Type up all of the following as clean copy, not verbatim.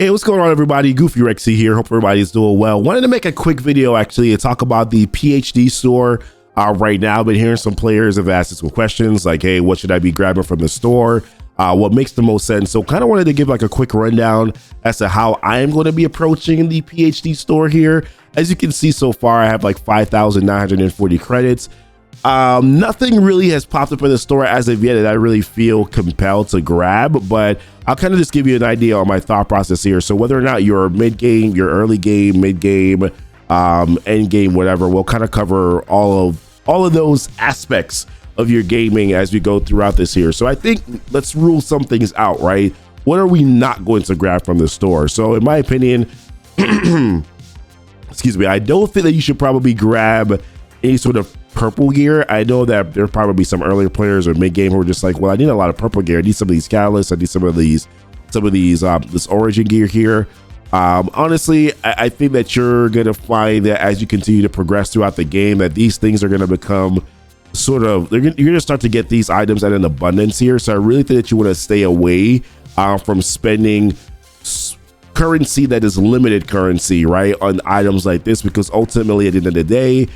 Hey, what's going on, everybody? Goofy Rexy here. Hope everybody's doing well. Wanted to make a quick video actually to talk about the PhD store right now. Been hearing some players have asked some questions like, hey, what should I be grabbing from the store? What makes the most sense? So kind of wanted to give like a quick rundown as to how I am going to be approaching the PhD store here. As you can see so far, I have like 5,940 credits. Nothing really has popped up in the store as of yet that I really feel compelled to grab, but I'll kind of just give you an idea on my thought process here. So whether or not you're mid game, your early game, mid game, end game, whatever, we'll kind of cover all of those aspects of your gaming as we go throughout this here. So I think let's rule some things out, right? What are we not going to grab from the store? So in my opinion, excuse me, I don't think that you should probably grab any sort of purple gear. I know that there are probably some earlier players or mid game who are just like, well, I need a lot of purple gear. I need some of these catalysts. I need some of these this origin gear here. Honestly, I think that you're gonna find that as you continue to progress throughout the game, that these things are gonna become sort of, you're gonna start to get these items at an abundance here. So I really think that you want to stay away from spending currency that is limited currency, right, on items like this, because ultimately at the end of the day,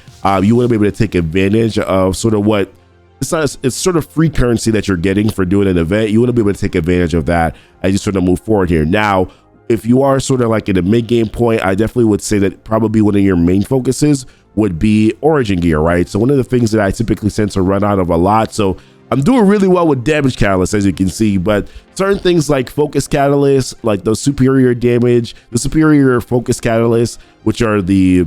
you want to be able to take advantage of sort of what it's sort of free currency that you're getting for doing an event. You want to be able to take advantage of that as you sort of move forward here. Now, if you are sort of like in a mid game point, I definitely would say that probably one of your main focuses would be origin gear, right? So one of the things that I typically tend to run out of a lot. So I'm doing really well with damage catalyst, as you can see, but certain things like focus catalyst, like the superior damage, the superior focus catalyst, which are the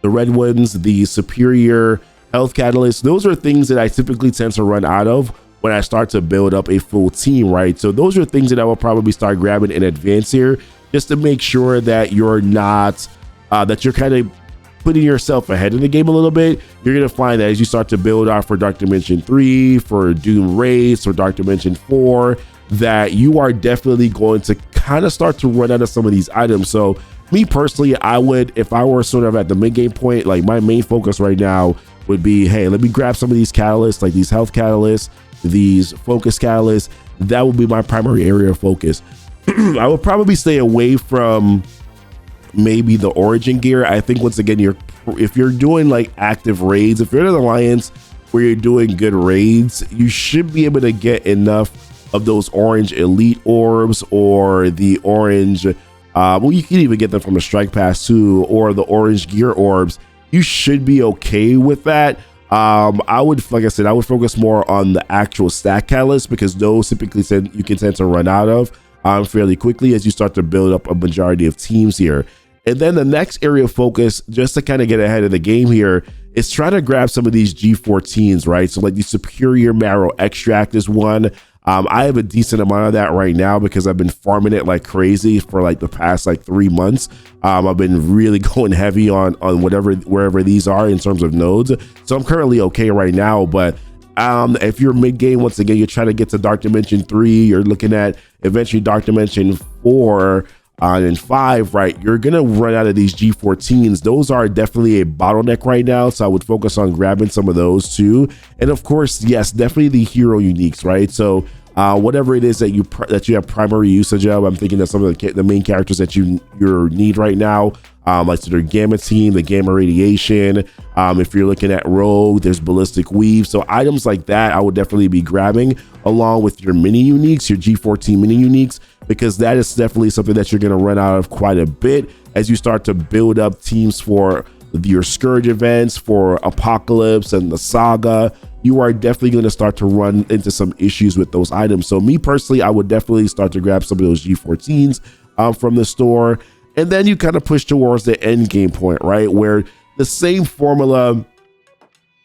red ones, the superior health catalyst, those are things that I typically tend to run out of when I start to build up a full team, right? So those are things that I will probably start grabbing in advance here, just to make sure that you're not, that you're kind of putting yourself ahead of the game a little bit. You're going to find that as you start to build out for Dark Dimension 3, for Doom Race, or Dark Dimension 4, that you are definitely going to kind of start to run out of some of these items. So me personally, I would, if I were sort of at the mid-game point, like my main focus right now would be, hey, let me grab some of these catalysts, like these health catalysts, these focus catalysts. That would be my primary area of focus. I would probably stay away from maybe the origin gear. I think once again, if you're doing like active raids, if you're in an alliance where you're doing good raids, you should be able to get enough of those orange elite orbs or the orange, well, you can even get them from a strike pass too, or the orange gear orbs. You should be okay with that. I would, like I said, I would focus more on the actual stack catalysts, because those typically you can tend to run out of fairly quickly as you start to build up a majority of teams here. And then the next area of focus, just to kind of get ahead of the game here, is trying to grab some of these G14s, right? So like the Superior Marrow Extract is one. I have a decent amount of that right now because I've been farming it like crazy for like the past like 3 months. I've been really going heavy on wherever these are in terms of nodes. So I'm currently okay right now, but if you're mid game, once again, you're trying to get to Dark Dimension 3, you're looking at eventually Dark Dimension 4, and 5, right, you're gonna run out of these G14s. Those are definitely a bottleneck right now, so I would focus on grabbing some of those too. And of course, yes, definitely the hero uniques, right? So whatever it is that you have primary usage of, I'm thinking of some of the main characters that you need right now, like so their Gamma Team, the Gamma Radiation. If you're looking at Rogue, there's Ballistic Weave. So items like that I would definitely be grabbing along with your mini uniques, your G14 mini uniques, because that is definitely something that you're going to run out of quite a bit as you start to build up teams for your Scourge events, for Apocalypse and the Saga. You are definitely going to start to run into some issues with those items. So me personally, I would definitely start to grab some of those G14s from the store. And then you kind of push towards the end game point, right, where the same formula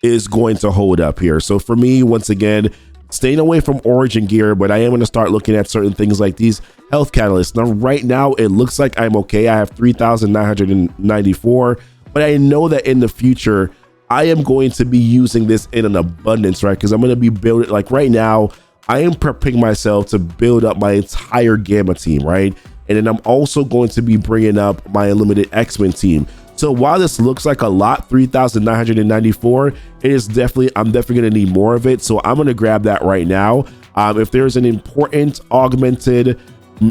is going to hold up here. So for me, once again, staying away from origin gear, but I am going to start looking at certain things like these health catalysts. Now, right now, it looks like I'm okay. I have 3,994, but I know that in the future, I am going to be using this in an abundance, right? Because I'm going to be building, like right now, I am prepping myself to build up my entire Gamma team, right? And then I'm also going to be bringing up my Unlimited X-Men team. So while this looks like a lot, 3,994, it is definitely, I'm definitely going to need more of it. So I'm going to grab that right now. If there's an important augmented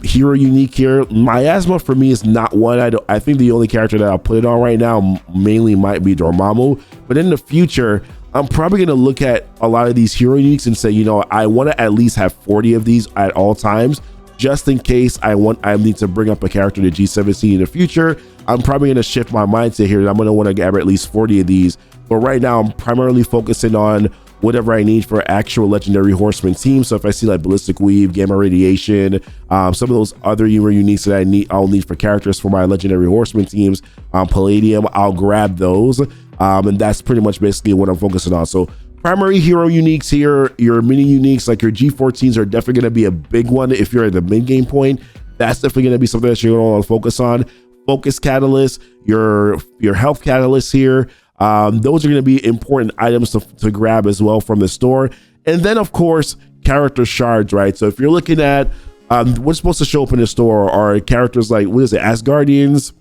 hero unique here. Miasma for me is not one. I think the only character that I'll put it on right now mainly might be Dormammu, but in the future I'm probably going to look at a lot of these hero uniques and say, you know, I want to at least have 40 of these at all times, just in case I need to bring up a character to G17 in the future. I'm probably going to shift my mindset here, and I'm going to want to grab at least 40 of these. But right now I'm primarily focusing on whatever I need for actual legendary horseman teams. So if I see like ballistic weave, gamma radiation, some of those other hero uniques that I'll need for characters for my legendary horseman teams, palladium, I'll grab those. And that's pretty much basically what I'm focusing on. So primary hero uniques here, your mini uniques, like your G14s are definitely going to be a big one. If you're at the mid game point, that's definitely going to be something that you're going to want to focus on. Focus catalyst, your health catalyst here. Those are going to be important items to grab as well from the store. And then of course, character shards, right? So if you're looking at what's supposed to show up in the store are characters like, what is it? Asgardians,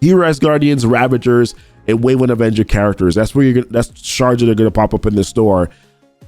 Hero Asgardians, Ravagers, and Wave 1 Avenger characters. That's where that's shards that are going to pop up in the store.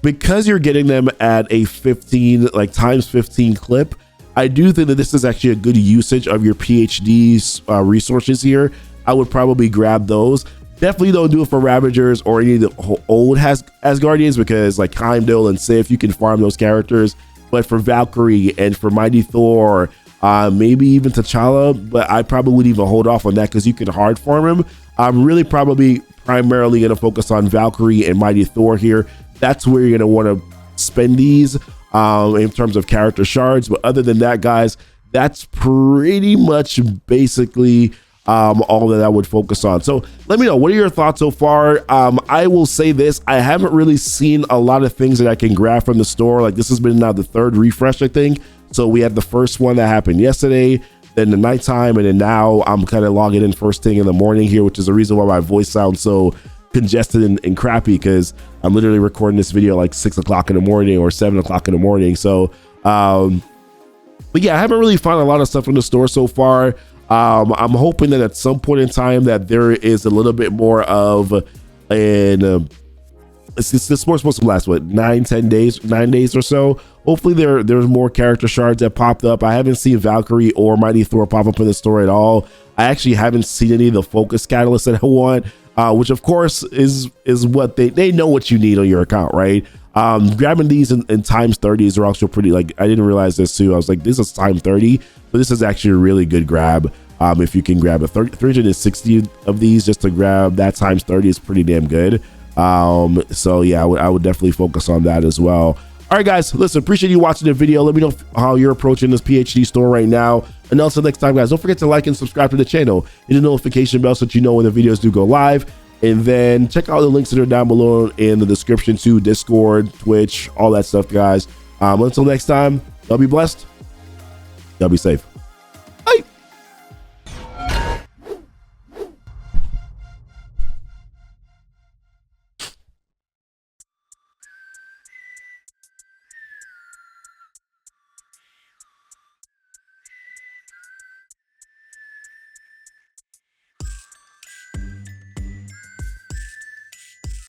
Because you're getting them at a 15, like times 15 clip, I do think that this is actually a good usage of your PhD's resources here. I would probably grab those. Definitely don't do it for Ravagers or any of the old Asgardians, because like Heimdall and Sif, you can farm those characters. But for Valkyrie and for Mighty Thor, maybe even T'Challa, but I probably would even hold off on that because you can hard farm him. I'm really probably primarily going to focus on Valkyrie and Mighty Thor here. That's where you're going to want to spend these in terms of character shards. But other than that, guys, that's pretty much basically all that I would focus on. So let me know, what are your thoughts so far? I will say this, I haven't really seen a lot of things that I can grab from the store. Like this has been now the third refresh, I think. So we had the first one that happened yesterday, then the nighttime, and then now I'm kind of logging in first thing in the morning here, which is the reason why my voice sounds so congested and crappy, because I'm literally recording this video like 6 o'clock in the morning or 7 o'clock in the morning. So but yeah, I haven't really found a lot of stuff in the store so far. I'm hoping that at some point in time that there is a little bit more of an this more supposed to last what 9 days or so. Hopefully there's more character shards that popped up. I haven't seen Valkyrie or Mighty Thor pop up in the store at all. I actually haven't seen any of the focus catalysts that I want, which of course is what they know what you need on your account, right? Grabbing these in times 30s are also pretty, like, I didn't realize this too. I was like, this is time 30, but this is actually a really good grab. If you can grab 360 of these just to grab that times 30 is pretty damn good. So yeah, I would definitely focus on that as well. All right, guys, listen, appreciate you watching the video. Let me know how you're approaching this PhD store right now. And also next time, guys, don't forget to like and subscribe to the channel. Hit the notification bell so that you know when the videos do go live. And then check out the links that are down below in the description too, Discord, Twitch, all that stuff, guys. Until next time, y'all be blessed. Y'all be safe.